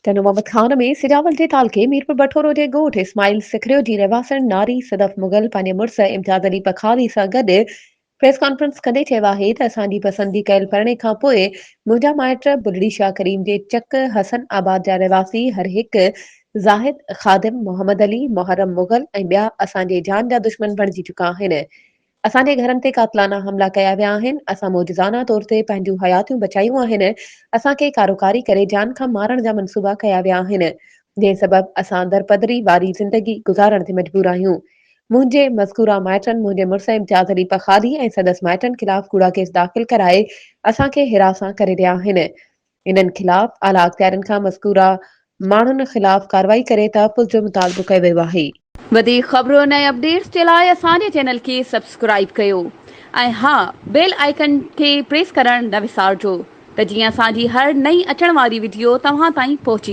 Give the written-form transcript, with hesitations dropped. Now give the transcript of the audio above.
तनु मोहम्मद खान में सिजावल जे तालके मीरपुर बठोरो जे ॻोठ इस्माइल सिखरियो जी रहवासण नारी सदफ मुगल पंहिंजे मुड़ुस इम्तियाज़ अली पखारी सां गॾु प्रेस कॉन्फ्रेंस कंदे चयो आहे त असांजी पसंदी कयल परणे खां पोइ मुंहिंजा माइट बुलड़ी शाह करीम जे चक हसन आबाद जा रहवासी हर हिकु ज़ाहिद ख़ादिम मोहम्मद अली मुहर्रम मुगल ऐं ॿिया असांजे जान जा दुश्मन बणिजी चुका आहिनि। असांजे घरनि ते कातलाना हमला कया विया आहिनि। असां मौजज़ाना तौर ते पंहिंजूं हयातियूं बचायूं आहिनि। असांखे कारोकारी करे जान खां मारण जा मनसूबा कया विया आहिनि, जंहिं सबबि असां दरपदरी वारी ज़िंदगी गुज़ारण ते मजबूर आहियूं। मुंहिंजे मज़कूरा माइटनि मुंहिंजे मुड़ुस इम्तियाज़ अली पखारी ऐं संदसि माइटनि ख़िलाफ़ कूड़ा केस दाख़िल कराए असांखे हिरासां करे रहिया आहिनि। इन्हनि ख़िलाफ़ आला अख़्तियारनि खां मज़कूरा माण्हुनि ख़िलाफ़ कार्रवाई करे तहफ़्फ़ुज़ जो मुतालबो कयो वियो आहे। वधीक ख़बरुनि ऐं अपडेट्स जे लाइ असांजे चैनल खे सब्सक्राइब कयो ऐं हा, बेल आइकन खे प्रेस करणु न विसारिजो त जीअं असांजी हर नई अचण वारी वीडियो तव्हां ताईं पहुची